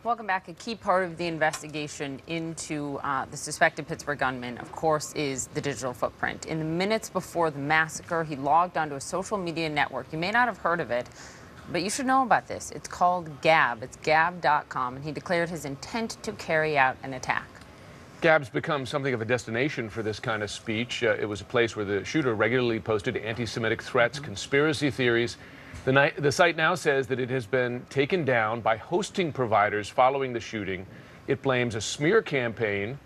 Welcome back. A key part of the investigation into the suspected Pittsburgh gunman, of course, is the digital footprint. In the minutes before the massacre, he logged onto a social media network. You may not have heard of it, but you should know about this. It's called GAB. It's GAB.com, and he declared his intent to carry out an attack. GAB's become something of a destination for this kind of speech. It was a place where the shooter regularly posted anti-Semitic threats, conspiracy theories. The site now says that it has been taken down by hosting providers following the shooting. It blames a smear campaign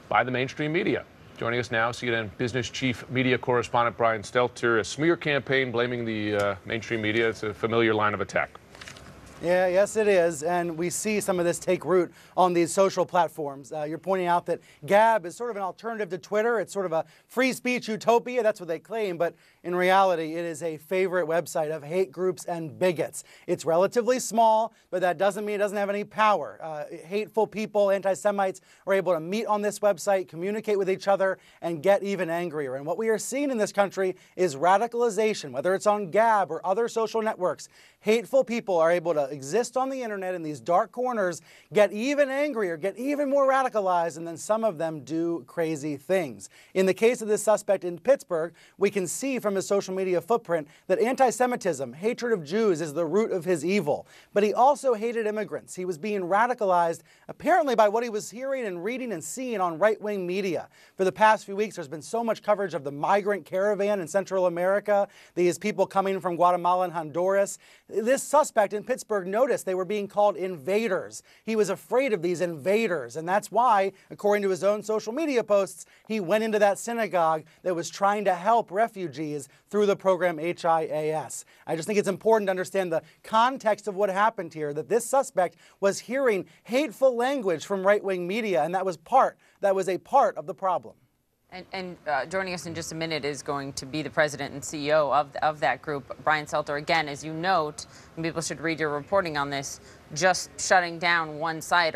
by the mainstream media. Joining us now, CNN business chief media correspondent Brian Stelter. A smear campaign blaming the mainstream media. It's a familiar line of attack. Yeah, yes, it is. And we see some of this take root on these social platforms. You're pointing out that GAB is sort of an alternative to Twitter. It's sort of a free speech utopia. That's what they claim. But in reality, it is a favorite website of hate groups and bigots. It's relatively small, but that doesn't mean it doesn't have any power. Hateful people, anti-Semites, are able to meet on this website, communicate with each other, and get even angrier. And what we are seeing in this country is radicalization, whether it's on GAB or other social networks. Hateful people are able to exist on the internet in these dark corners, get even angrier, get even more radicalized, and then some of them do crazy things. In the case of this suspect in Pittsburgh, we can see from his social media footprint that anti-Semitism, hatred of Jews, is the root of his evil. But he also hated immigrants. He was being radicalized apparently by what he was hearing and reading and seeing on right-wing media. For the past few weeks, there's been so much coverage of the migrant caravan in Central America, these people coming from Guatemala and Honduras. This suspect in Pittsburgh noticed they were being called invaders. He was afraid of these invaders, and that's why, according to his own social media posts, he went into that synagogue that was trying to help refugees through the program HIAS. I just think it's important to understand the context of what happened here, that this suspect was hearing hateful language from right-wing media, and that was a part of the problem. And joining us in just a minute is going to be the president and CEO of that group, Brian Stelter. Again, as you note, and people should read your reporting on this, just shutting down one site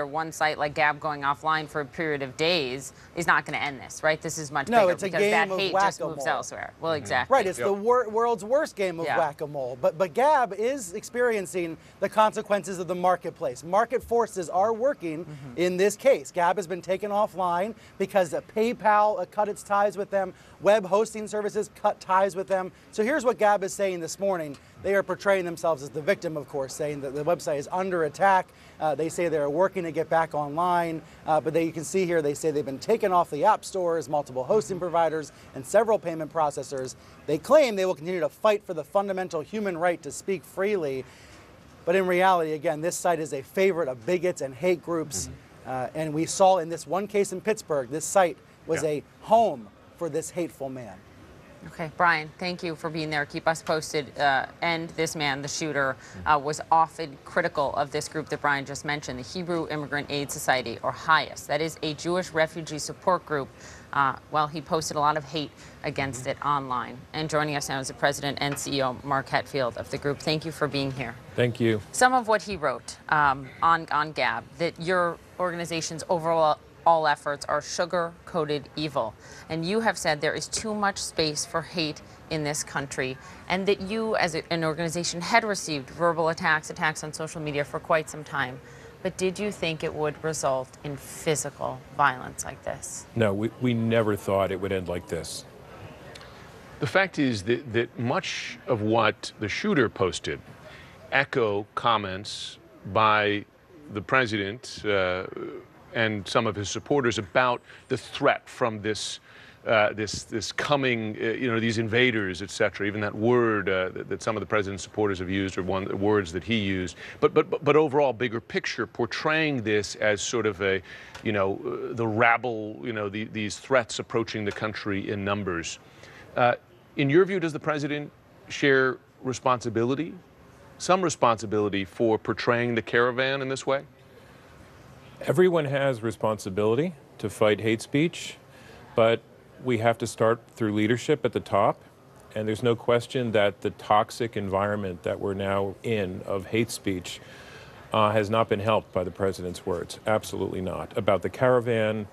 like GAB going offline for a period of days is not going to end this, right? This is much bigger it's a because game that of hate whack-a-mole. just moves elsewhere. Well, exactly. Right, it's the world's worst game of whack-a-mole. But GAB is experiencing the consequences of the marketplace. Market forces are working in this case. GAB has been taken offline because PayPal cut its ties with them. Web hosting services cut ties with them. So here's what GAB is saying this morning. They are portraying themselves as the victim, of course, saying that the website is under attack. They say they're working to get back online, but you can see here they say they've been taken off the app stores, multiple hosting providers, and several payment processors. They claim they will continue to fight for the fundamental human right to speak freely. But in reality, again, this site is a favorite of bigots and hate groups. And we saw in this one case in Pittsburgh, this site was a home for this hateful man. Okay, Brian, thank you for being there. Keep us posted. And this man, the shooter, was often critical of this group that Brian just mentioned, the Hebrew Immigrant Aid Society, or HIAS. That is a Jewish refugee support group. Well, he posted a lot of hate against it online. And joining us now is the president and CEO, Mark Hetfield, of the group. Thank you for being here. Thank you. Some of what he wrote on GAB, that your organization's overall efforts are sugar-coated evil. And you have said there is too much space for hate in this country, and that you, as an organization, had received verbal attacks on social media for quite some time. But did you think it would result in physical violence like this? No, we never thought it would end like this. The fact is that much of what the shooter posted echo comments by the president and some of his supporters about the threat from this coming, these invaders, et cetera. Even that word that some of the president's supporters have used, or one of the words that he used. But overall, bigger picture, portraying this as sort of a, the rabble, these threats approaching the country in numbers. In your view, does the president share responsibility, some responsibility for portraying the caravan in this way? Everyone has responsibility to fight hate speech, but we have to start through leadership at the top. And there's no question that the toxic environment that we're now in of hate speech has not been helped by the president's words. Absolutely not. About the caravan,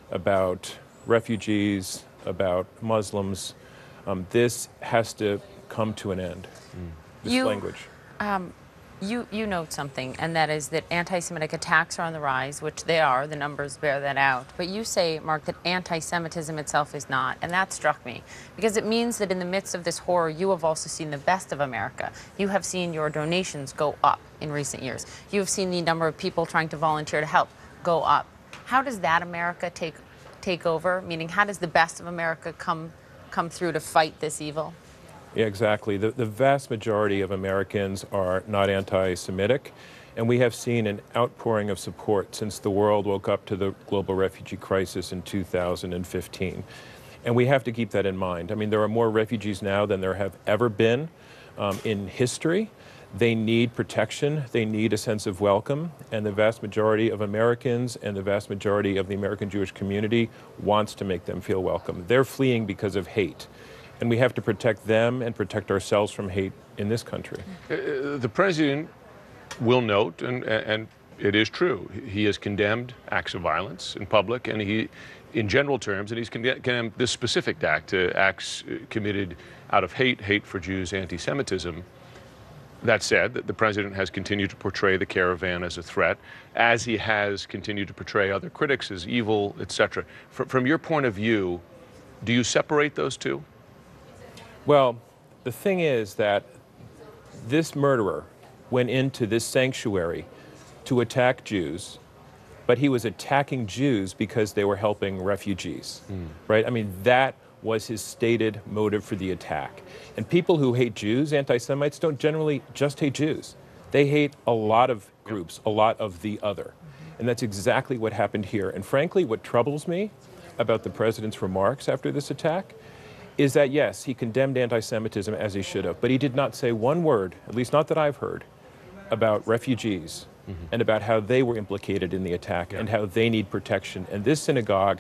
about refugees, about Muslims. This has to come to an end, this language. You note something, and that is that anti-Semitic attacks are on the rise, which they are. The numbers bear that out. But you say, Mark, that anti-Semitism itself is not, and that struck me because it means that in the midst of this horror, you have also seen the best of America. You have seen your donations go up in recent years. You have seen the number of people trying to volunteer to help go up. How does that America take over? Meaning, how does the best of America come through to fight this evil? Yeah, exactly. The vast majority of Americans are not anti-Semitic, and we have seen an outpouring of support since the world woke up to the global refugee crisis in 2015. And we have to keep that in mind. I mean, there are more refugees now than there have ever been in history. They need protection, they need a sense of welcome, and the vast majority of Americans and the vast majority of the American Jewish community wants to make them feel welcome. They're fleeing because of hate. And we have to protect them and protect ourselves from hate in this country. The president will note, and it is true, he has condemned acts of violence in public, and he, in general terms, and he's condemned this specific act, acts committed out of hate for Jews, anti-Semitism. That said, the president has continued to portray the caravan as a threat, as he has continued to portray other critics as evil, etc. From your point of view, do you separate those two? Well, the thing is that this murderer went into this sanctuary to attack Jews, but he was attacking Jews because they were helping refugees, right? I mean, that was his stated motive for the attack. And people who hate Jews, anti-Semites, don't generally just hate Jews. They hate a lot of groups, a lot of the other. And that's exactly what happened here. And frankly, what troubles me about the president's remarks after this attack is that, yes, he condemned anti-Semitism as he should have, but he did not say one word, at least not that I've heard, about refugees and about how they were implicated in the attack and how they need protection. And this synagogue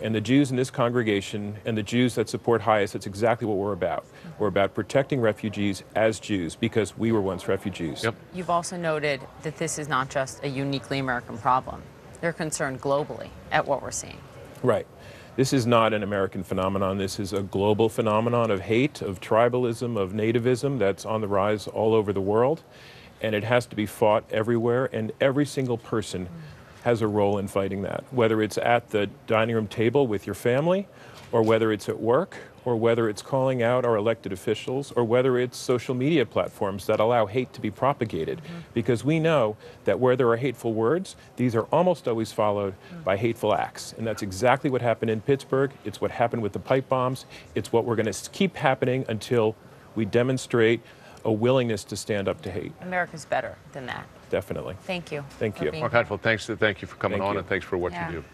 and the Jews in this congregation and the Jews that support Hias, that's exactly what we're about. We're about protecting refugees as Jews because we were once refugees. Yep. You've also noted that this is not just a uniquely American problem. They're concerned globally at what we're seeing. Right. This is not an American phenomenon. This is a global phenomenon of hate, of tribalism, of nativism that's on the rise all over the world. And it has to be fought everywhere, and every single person has a role in fighting that, whether it's at the dining room table with your family, or whether it's at work, or whether it's calling out our elected officials, or whether it's social media platforms that allow hate to be propagated. Because we know that where there are hateful words, these are almost always followed by hateful acts. And that's exactly what happened in Pittsburgh. It's what happened with the pipe bombs. It's what we're going to keep happening until we demonstrate a willingness to stand up to hate. America's better than that. Definitely. Thank you. Thank you. being Mark Hatfield, thank you for coming Thank on, you. and thanks for what Yeah. you do.